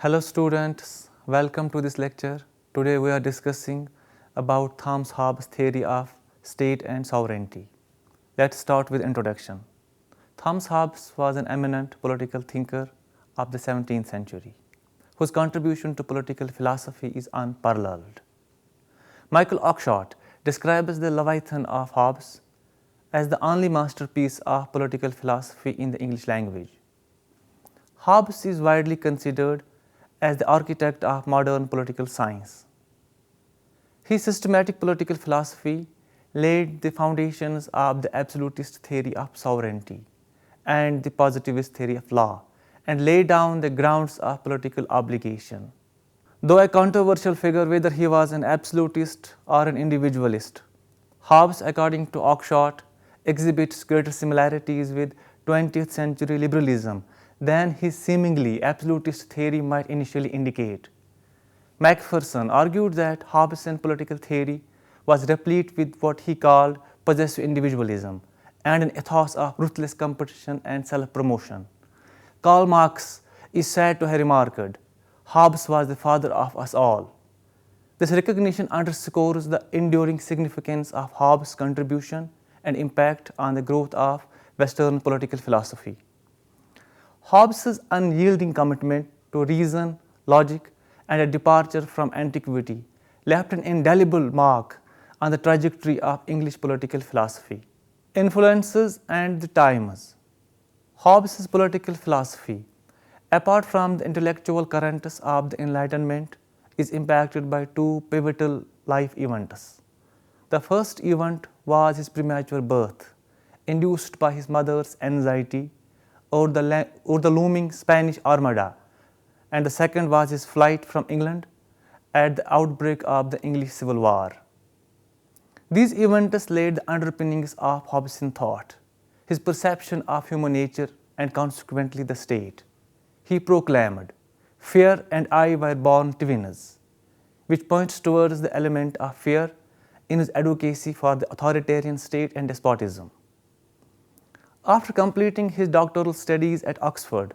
Hello students, welcome to this lecture. Today we are discussing about Thomas Hobbes' theory of state and sovereignty. Let's start with introduction. Thomas Hobbes was an eminent political thinker of the 17th century, whose contribution to political philosophy is unparalleled. Michael Oakeshott describes the Leviathan of Hobbes as the only masterpiece of political philosophy in the English language. Hobbes is widely considered as the architect of modern political science. His systematic political philosophy laid the foundations of the absolutist theory of sovereignty and the positivist theory of law, and laid down the grounds of political obligation. Though a controversial figure whether he was an absolutist or an individualist, Hobbes, according to Oakeshott, exhibits greater similarities with 20th century liberalism than his seemingly absolutist theory might initially indicate. Macpherson argued that Hobbesian political theory was replete with what he called possessive individualism and an ethos of ruthless competition and self-promotion. Karl Marx is said to have remarked, "Hobbes was the father of us all." This recognition underscores the enduring significance of Hobbes' contribution and impact on the growth of Western political philosophy. Hobbes' unyielding commitment to reason, logic, and a departure from antiquity left an indelible mark on the trajectory of English political philosophy. Influences and the times. Hobbes' political philosophy, apart from the intellectual currents of the Enlightenment, is impacted by two pivotal life events. The first event was his premature birth, induced by his mother's anxiety over the looming Spanish Armada, and the second was his flight from England at the outbreak of the English Civil War. These events laid the underpinnings of Hobbesian thought, his perception of human nature and consequently the state. He proclaimed, "Fear and I were born twins," which points towards the element of fear in his advocacy for the authoritarian state and despotism. After completing his doctoral studies at Oxford,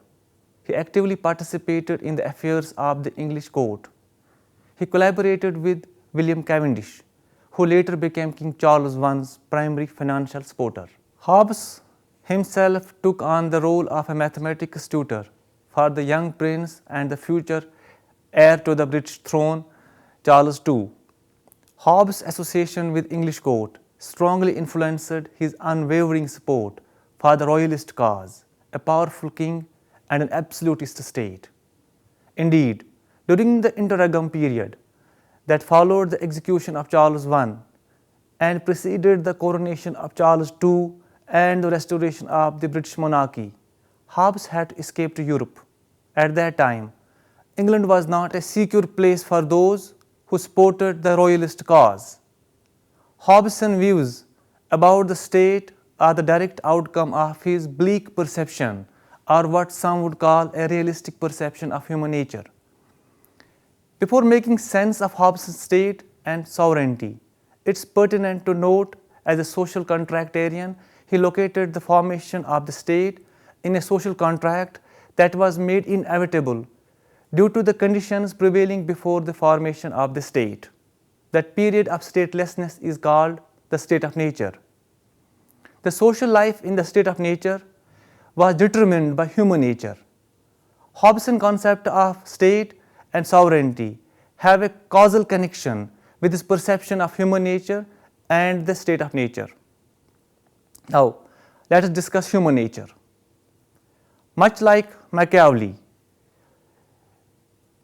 he actively participated in the affairs of the English court. He collaborated with William Cavendish, who later became King Charles I's primary financial supporter. Hobbes himself took on the role of a mathematics tutor for the young prince and the future heir to the British throne, Charles II. Hobbes' association with English court strongly influenced his unwavering support for the royalist cause, a powerful king and an absolutist state. Indeed, during the interregnum period that followed the execution of Charles I and preceded the coronation of Charles II and the restoration of the British monarchy, Hobbes had to escape to Europe. At that time, England was not a secure place for those who supported the royalist cause. Hobbesian views about the state are the direct outcome of his bleak perception, or what some would call a realistic perception of human nature. Before making sense of Hobbes' state and sovereignty, it's pertinent to note, as a social contractarian, he located the formation of the state in a social contract that was made inevitable due to the conditions prevailing before the formation of the state. That period of statelessness is called the state of nature. The social life in the state of nature was determined by human nature. Hobbesian concept of state and sovereignty have a causal connection with his perception of human nature and the state of nature. Now, let us discuss human nature. Much like Machiavelli,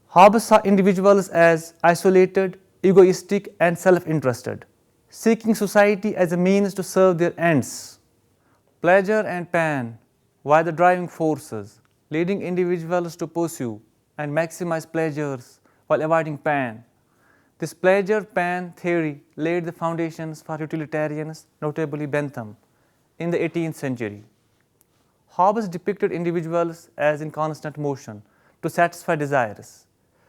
Hobbes saw individuals as isolated, egoistic, and self-interested, seeking society as a means to serve their ends. Pleasure and pain were the driving forces, leading individuals to pursue and maximize pleasures while avoiding pain. This pleasure-pain theory laid the foundations for utilitarians, notably Bentham, in the 18th century. Hobbes depicted individuals as in constant motion to satisfy desires,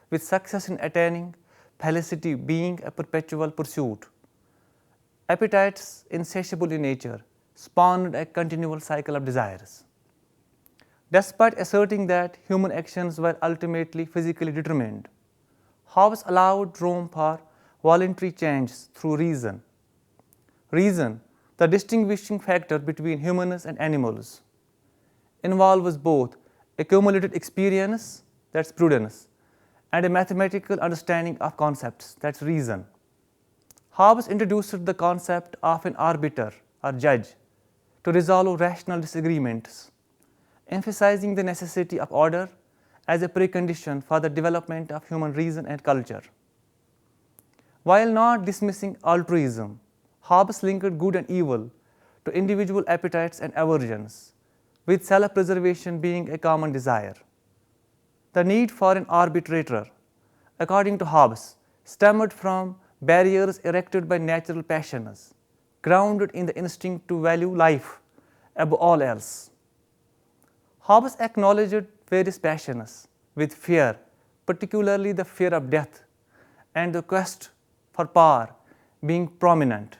with success in attaining felicity being a perpetual pursuit. Appetites, insatiable in nature, spawned a continual cycle of desires. despite asserting that human actions were ultimately physically determined. Hobbes allowed room for voluntary change through reason. Reason, the distinguishing factor between humans and animals, involves both accumulated experience, that's prudence, and a mathematical understanding of concepts, that's reason. Hobbes introduced the concept of an arbiter or judge to resolve rational disagreements, emphasizing the necessity of order as a precondition for the development of human reason and culture. While not dismissing altruism, Hobbes linked good and evil to individual appetites and aversions, with self-preservation being a common desire. The need for an arbitrator, according to Hobbes, stemmed from barriers erected by natural passions, grounded in the instinct to value life above all else. Hobbes acknowledged various passions, with fear, particularly the fear of death and the quest for power, being prominent.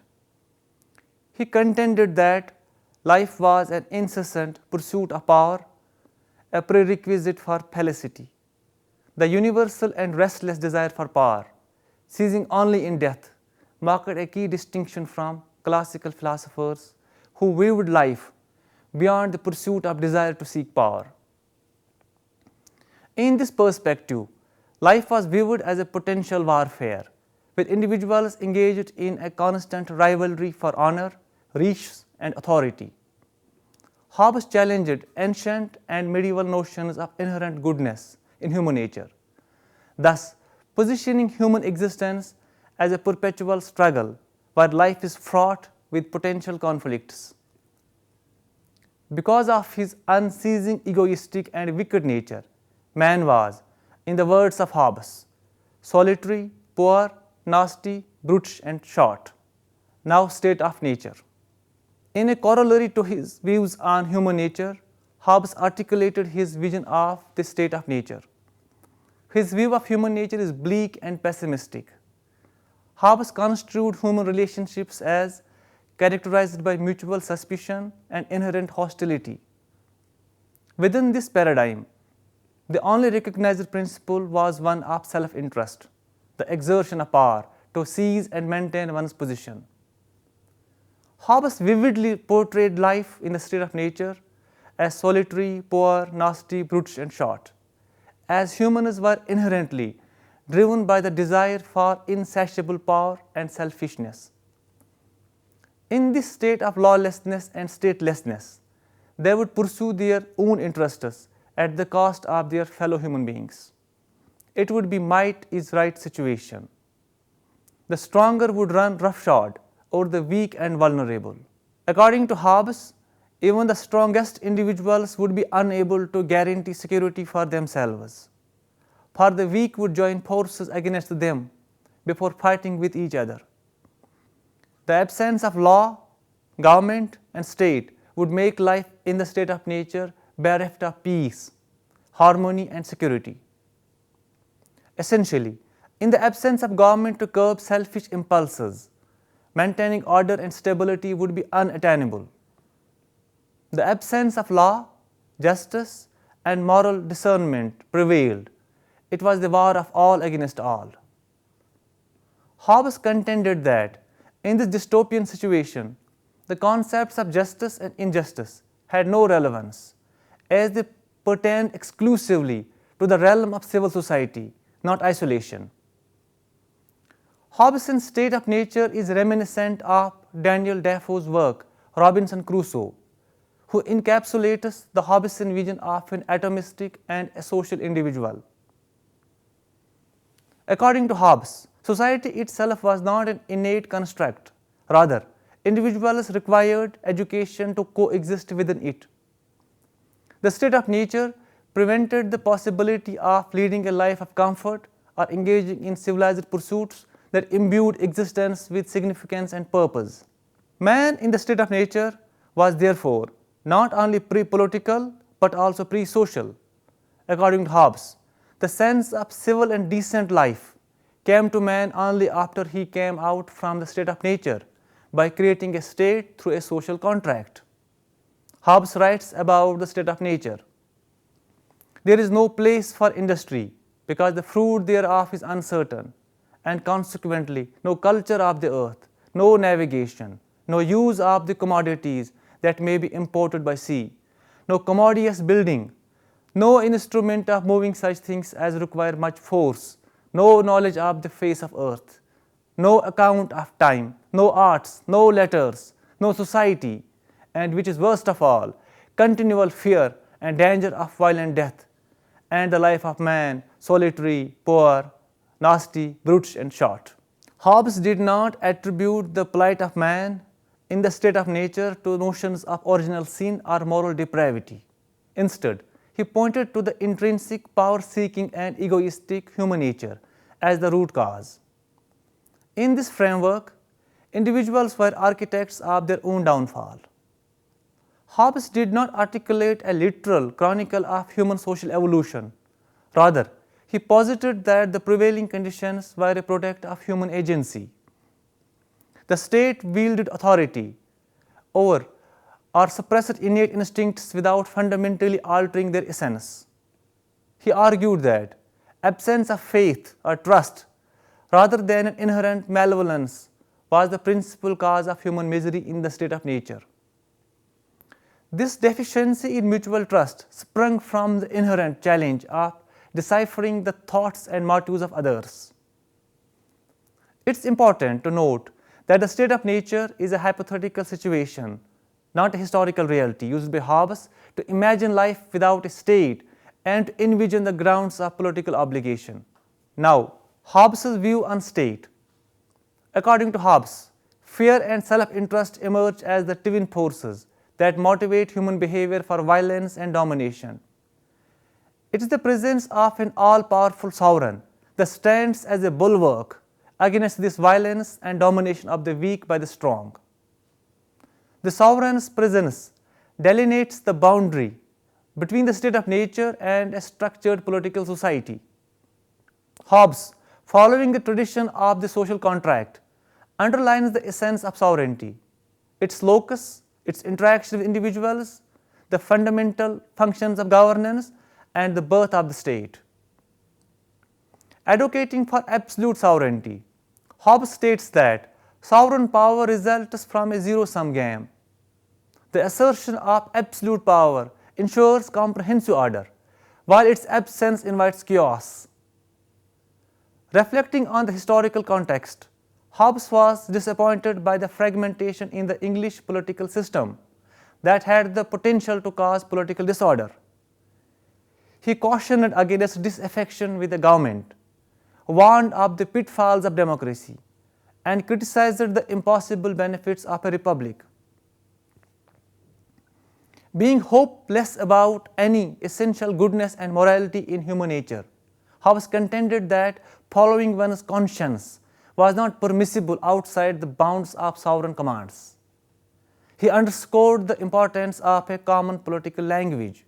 He contended that life was an incessant pursuit of power, a prerequisite for felicity. The universal and restless desire for power, ceasing only in death, marked a key distinction from classical philosophers who viewed life beyond the pursuit of desire to seek power. In this perspective, life was viewed as a potential warfare, with individuals engaged in a constant rivalry for honor, riches, and authority. Hobbes challenged ancient and medieval notions of inherent goodness in human nature, thus positioning human existence as a perpetual struggle where life is fraught with potential conflicts. Because of his unceasing egoistic and wicked nature, man was, in the words of Hobbes, solitary, poor, nasty, brutish, and short, now state of nature. In a corollary to his views on human nature, Hobbes articulated his vision of the state of nature. His view of human nature is bleak and pessimistic. Hobbes construed human relationships as characterized by mutual suspicion and inherent hostility. Within this paradigm, the only recognized principle was one of self-interest, the exertion of power to seize and maintain one's position. Hobbes vividly portrayed life in the state of nature as solitary, poor, nasty, brutish, and short, as humans were inherently driven by the desire for insatiable power and selfishness. In this state of lawlessness and statelessness, they would pursue their own interests at the cost of their fellow human beings. It would be might is right situation. The stronger would run roughshod over the weak and vulnerable. According to Hobbes, even the strongest individuals would be unable to guarantee security for themselves, for the weak would join forces against them before fighting with each other. The absence of law, government, and state would make life in the state of nature bereft of peace, harmony, and security. Essentially, in the absence of government to curb selfish impulses, maintaining order and stability would be unattainable. The absence of law, justice, and moral discernment prevailed. It was the war of all against all. Hobbes contended that in this dystopian situation, the concepts of justice and injustice had no relevance, as they pertained exclusively to the realm of civil society, not isolation. Hobbesian state of nature is reminiscent of Daniel Defoe's work, Robinson Crusoe, who encapsulates the Hobbesian vision of an atomistic and a social individual. According to Hobbes, society itself was not an innate construct. Rather, individuals required education to coexist within it. The state of nature prevented the possibility of leading a life of comfort or engaging in civilized pursuits that imbued existence with significance and purpose. Man in the state of nature was therefore not only pre-political but also pre-social. According to Hobbes, the sense of civil and decent life came to man only after he came out from the state of nature by creating a state through a social contract. Hobbes writes about the state of nature. There is no place for industry because the fruit thereof is uncertain, and consequently no culture of the earth, no navigation, no use of the commodities that may be imported by sea, no commodious building, no instrument of moving such things as require much force, no knowledge of the face of earth, no account of time, no arts, no letters, no society, and which is worst of all, continual fear and danger of violent death, and the life of man solitary, poor, nasty, brutish, and short. Hobbes did not attribute the plight of man in the state of nature to notions of original sin or moral depravity. Instead, he pointed to the intrinsic power-seeking and egoistic human nature as the root cause. In this framework, individuals were architects of their own downfall. Hobbes did not articulate a literal chronicle of human social evolution. Rather, he posited that the prevailing conditions were a product of human agency. The state wielded authority over or suppressed innate instincts without fundamentally altering their essence. He argued that absence of faith or trust, rather than an inherent malevolence, was the principal cause of human misery in the state of nature. This deficiency in mutual trust sprung from the inherent challenge of deciphering the thoughts and motives of others. It's important to note that the state of nature is a hypothetical situation, not a historical reality used by Hobbes to imagine life without a state and to envision the grounds of political obligation. Now, Hobbes' view on state. According to Hobbes, fear and self-interest emerge as the twin forces that motivate human behavior for violence and domination. It is the presence of an all-powerful sovereign that stands as a bulwark against this violence and domination of the weak by the strong. The sovereign's presence delineates the boundary between the state of nature and a structured political society. Hobbes, following the tradition of the social contract, underlines the essence of sovereignty, its locus, its interaction with individuals, the fundamental functions of governance, and the birth of the state. Advocating for absolute sovereignty, Hobbes states that sovereign power results from a zero-sum game. The assertion of absolute power ensures comprehensive order, while its absence invites chaos. Reflecting on the historical context, Hobbes was disappointed by the fragmentation in the English political system that had the potential to cause political disorder. He cautioned against disaffection with the government, warned of the pitfalls of democracy, and criticized the impossible benefits of a republic. Being hopeless about any essential goodness and morality in human nature, Hobbes contended that following one's conscience was not permissible outside the bounds of sovereign commands. He underscored the importance of a common political language,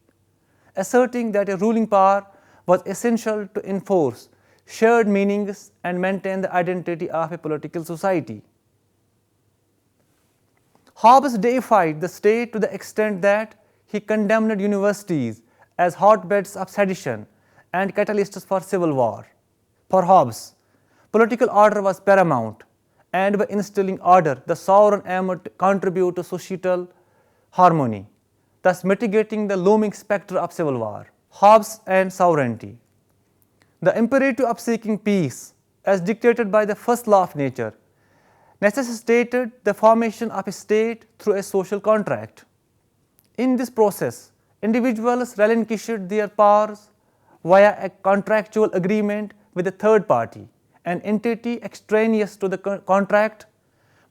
asserting that a ruling power was essential to enforce shared meanings and maintain the identity of a political society. Hobbes deified the state to the extent that he condemned universities as hotbeds of sedition and catalysts for civil war. For Hobbes, political order was paramount, and by instilling order, the sovereign aimed to contribute to societal harmony, thus mitigating the looming spectre of civil war. Hobbes and sovereignty. The imperative of seeking peace, as dictated by the first law of nature, necessitated the formation of a state through a social contract. In this process, individuals relinquished their powers via a contractual agreement with a third party, an entity extraneous to the contract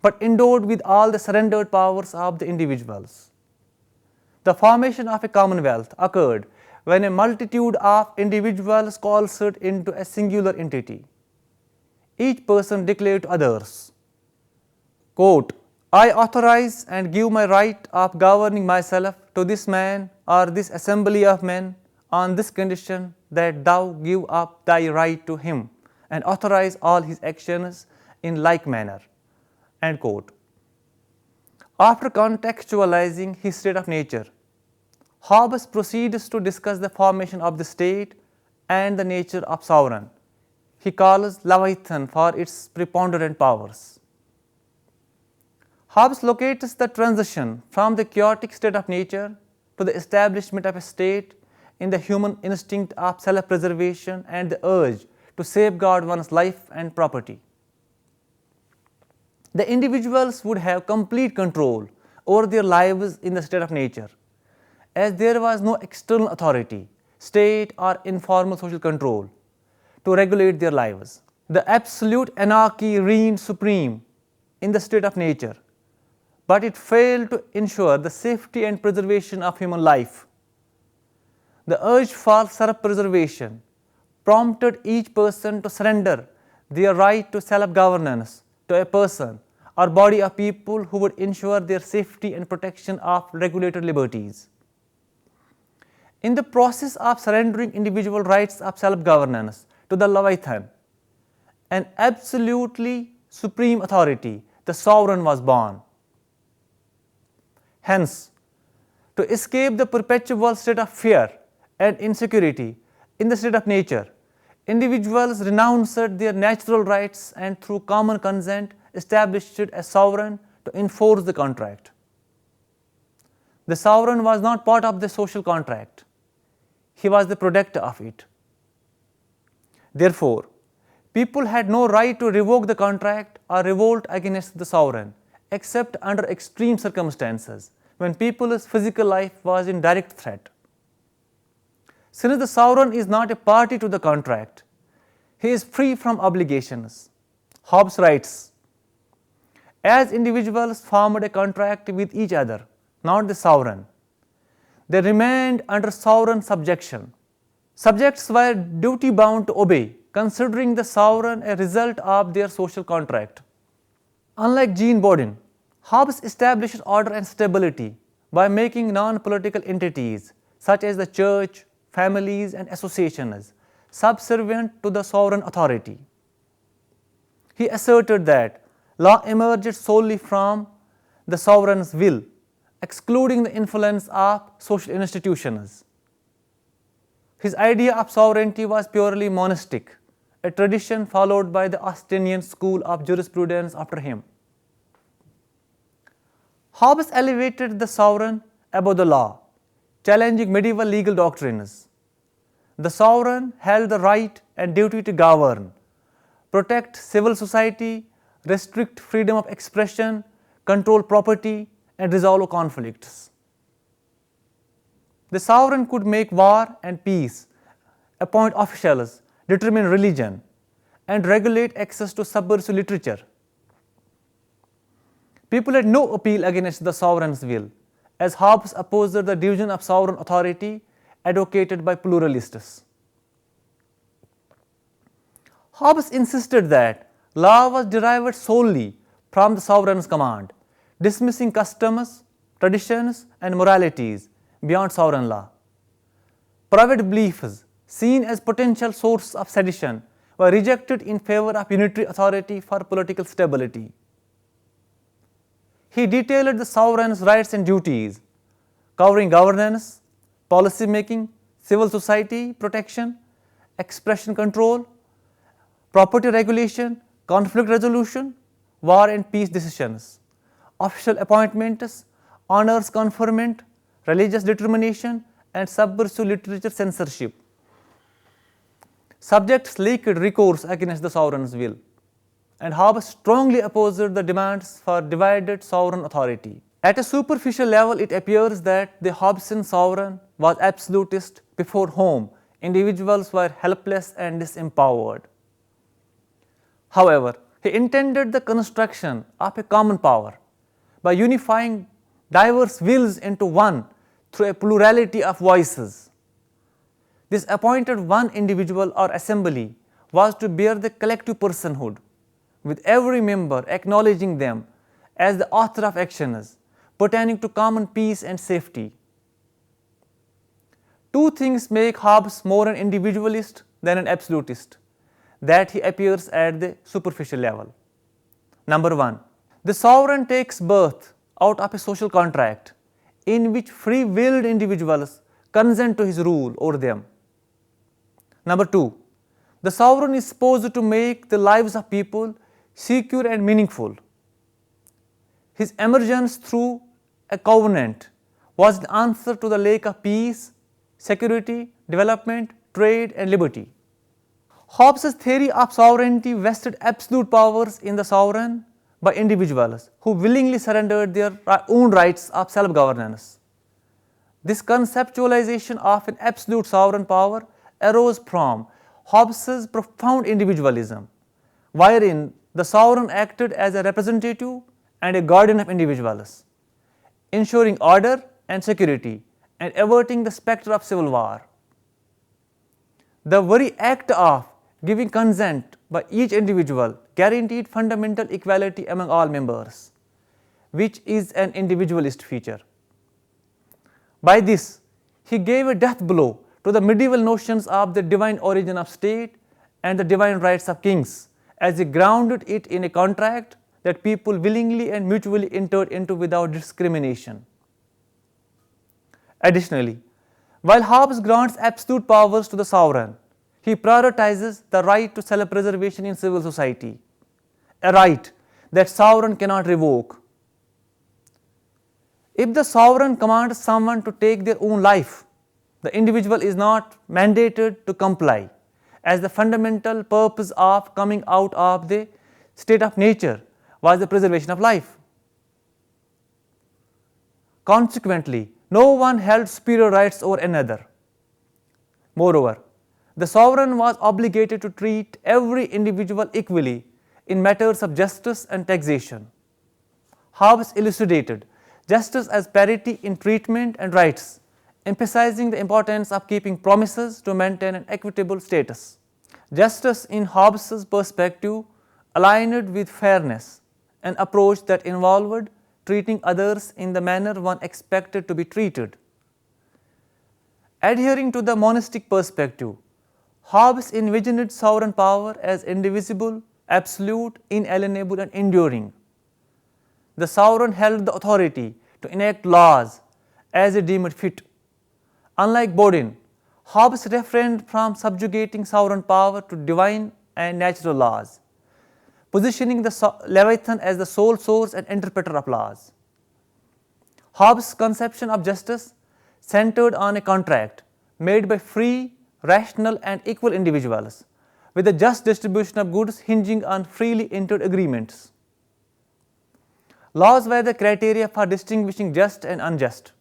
but endowed with all the surrendered powers of the individuals. The formation of a commonwealth occurred when a multitude of individuals coalesced into a singular entity. Each person declared to others, quote, "I authorize and give my right of governing myself to this man or this assembly of men on this condition that thou give up thy right to him and authorize all his actions in like manner." End quote. After contextualizing his state of nature, Hobbes proceeds to discuss the formation of the state and the nature of sovereign. He calls Leviathan for its preponderant powers. Hobbes locates the transition from the chaotic state of nature to the establishment of a state in the human instinct of self-preservation and the urge to safeguard one's life and property. The individuals would have complete control over their lives in the state of nature, as there was no external authority, state or informal social control to regulate their lives. The absolute anarchy reigned supreme in the state of nature, but it failed to ensure the safety and preservation of human life. The urge for self-preservation prompted each person to surrender their right to self-governance to a person or body of people who would ensure their safety and protection of regulated liberties. In the process of surrendering individual rights of self-governance to the Leviathan, an absolutely supreme authority, the sovereign, was born. Hence, to escape the perpetual state of fear and insecurity in the state of nature, individuals renounced their natural rights and through common consent established a sovereign to enforce the contract. The sovereign was not part of the social contract. He was the product of it. Therefore, people had no right to revoke the contract or revolt against the sovereign, except under extreme circumstances, when people's physical life was in direct threat. Since the sovereign is not a party to the contract, he is free from obligations. Hobbes writes, as individuals formed a contract with each other, not the sovereign, they remained under sovereign subjection. Subjects were duty bound to obey, considering the sovereign a result of their social contract. Unlike Jean Bodin, Hobbes establishes order and stability by making non-political entities such as the church, families and associations subservient to the sovereign authority. He asserted that law emerged solely from the sovereign's will, excluding the influence of social institutions. His idea of sovereignty was purely monastic, a tradition followed by the Augustinian school of jurisprudence after him. Hobbes elevated the sovereign above the law, challenging medieval legal doctrines. The sovereign held the right and duty to govern, protect civil society, restrict freedom of expression, control property, and resolve conflicts. The sovereign could make war and peace, appoint officials, determine religion, and regulate access to subversive literature. People had no appeal against the sovereign's will, as Hobbes opposed the division of sovereign authority advocated by pluralists. Hobbes insisted that law was derived solely from the sovereign's command, dismissing customs, traditions, and moralities beyond sovereign law. Private beliefs, seen as potential sources of sedition, were rejected in favor of unitary authority for political stability. He detailed the sovereign's rights and duties, covering governance, policy making, civil society protection, expression control, property regulation, conflict resolution, war and peace decisions, official appointments, honors conferment, religious determination, and subversive literature censorship. Subjects leaked recourse against the sovereign's will, and Hobbes strongly opposed the demands for divided sovereign authority. At a superficial level, it appears that the Hobbesian sovereign was absolutist before whom individuals were helpless and disempowered. However, he intended the construction of a common power by unifying diverse wills into one through a plurality of voices. This appointed one individual or assembly was to bear the collective personhood, with every member acknowledging them as the author of actions pertaining to common peace and safety. Two things make Hobbes more an individualist than an absolutist, that he appears at the superficial level. Number one, the sovereign takes birth out of a social contract in which free-willed individuals consent to his rule over them. Number 2. The sovereign is supposed to make the lives of people secure and meaningful. His emergence through a covenant was the answer to the lack of peace, security, development, trade, and liberty. Hobbes' theory of sovereignty vested absolute powers in the sovereign by individuals who willingly surrendered their own rights of self-governance. This conceptualization of an absolute sovereign power arose from Hobbes' profound individualism, wherein the sovereign acted as a representative and a guardian of individuals, ensuring order and security and averting the spectre of civil war. The very act of giving consent by each individual guaranteed fundamental equality among all members, which is an individualist feature. By this, he gave a death blow to the medieval notions of the divine origin of state and the divine rights of kings, as he grounded it in a contract that people willingly and mutually entered into without discrimination. Additionally, while Hobbes grants absolute powers to the sovereign, he prioritizes the right to self-preservation in civil society, a right that sovereign cannot revoke. If the sovereign commands someone to take their own life, the individual is not mandated to comply, as the fundamental purpose of coming out of the state of nature was the preservation of life. Consequently, no one held superior rights over another. Moreover, the sovereign was obligated to treat every individual equally in matters of justice and taxation. Hobbes elucidated justice as parity in treatment and rights, emphasizing the importance of keeping promises to maintain an equitable status. Justice in Hobbes' perspective aligned with fairness, an approach that involved treating others in the manner one expected to be treated. Adhering to the monastic perspective, Hobbes envisioned sovereign power as indivisible, absolute, inalienable, and enduring. The sovereign held the authority to enact laws as he deemed fit. Unlike Bodin, Hobbes refrained from subjugating sovereign power to divine and natural laws, positioning the Leviathan as the sole source and interpreter of laws. Hobbes' conception of justice centered on a contract made by free, rational, and equal individuals, with a just distribution of goods hinging on freely entered agreements. Laws were the criteria for distinguishing just and unjust,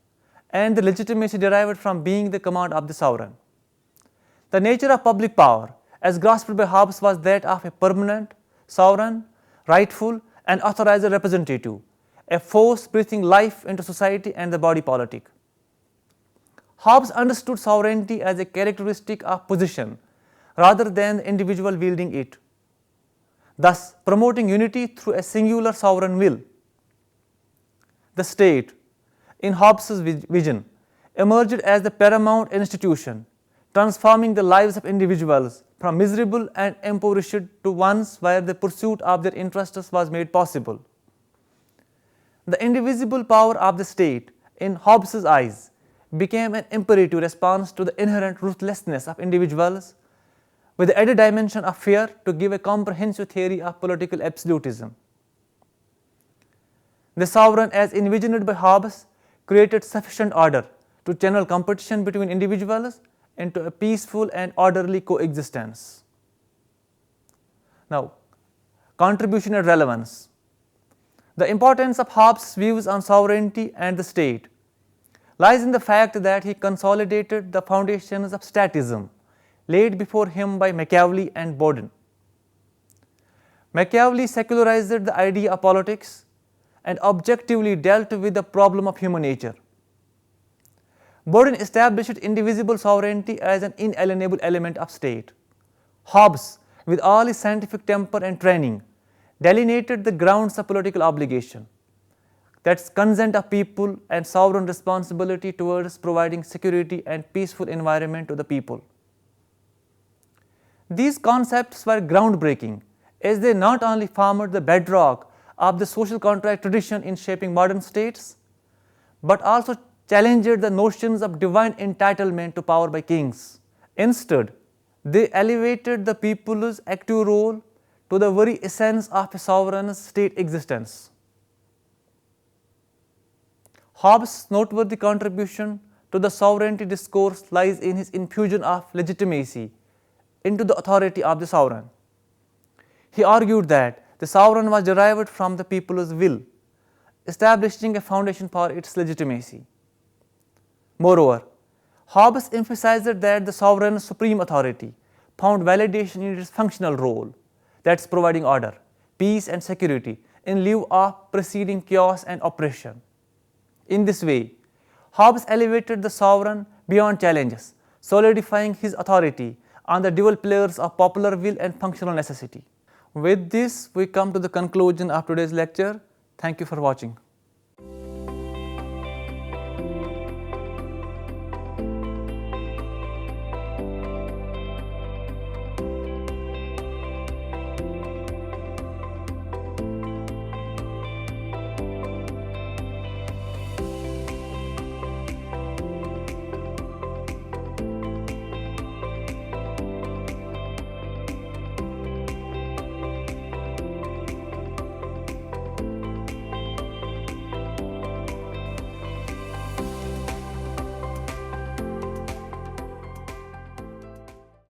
and the legitimacy derived from being the command of the sovereign. The nature of public power, as grasped by Hobbes, was that of a permanent, sovereign, rightful, and authorized representative, a force breathing life into society and the body politic. Hobbes understood sovereignty as a characteristic of position rather than the individual wielding it, thus promoting unity through a singular sovereign will. The state, in Hobbes' vision, emerged as the paramount institution, transforming the lives of individuals from miserable and impoverished to ones where the pursuit of their interests was made possible. The indivisible power of the state, in Hobbes' eyes, became an imperative response to the inherent ruthlessness of individuals, with the added dimension of fear to give a comprehensive theory of political absolutism. The sovereign, as envisioned by Hobbes, created sufficient order to channel competition between individuals into a peaceful and orderly coexistence. Now, contribution and relevance. The importance of Hobbes' views on sovereignty and the state lies in the fact that he consolidated the foundations of statism laid before him by Machiavelli and Bodin. Machiavelli secularized the idea of politics and objectively dealt with the problem of human nature. Bodin established indivisible sovereignty as an inalienable element of state. Hobbes, with all his scientific temper and training, delineated the grounds of political obligation, that's consent of people and sovereign responsibility towards providing security and peaceful environment to the people. These concepts were groundbreaking, as they not only formed the bedrock of the social contract tradition in shaping modern states, but also challenged the notions of divine entitlement to power by kings. Instead, they elevated the people's active role to the very essence of a sovereign state existence. Hobbes' noteworthy contribution to the sovereignty discourse lies in his infusion of legitimacy into the authority of the sovereign. He argued that the sovereign was derived from the people's will, establishing a foundation for its legitimacy. Moreover, Hobbes emphasized that the sovereign's supreme authority found validation in its functional role, that's providing order, peace and security in lieu of preceding chaos and oppression. In this way, Hobbes elevated the sovereign beyond challenges, solidifying his authority on the dual pillars of popular will and functional necessity. With this, we come to the conclusion of today's lecture. Thank you for watching.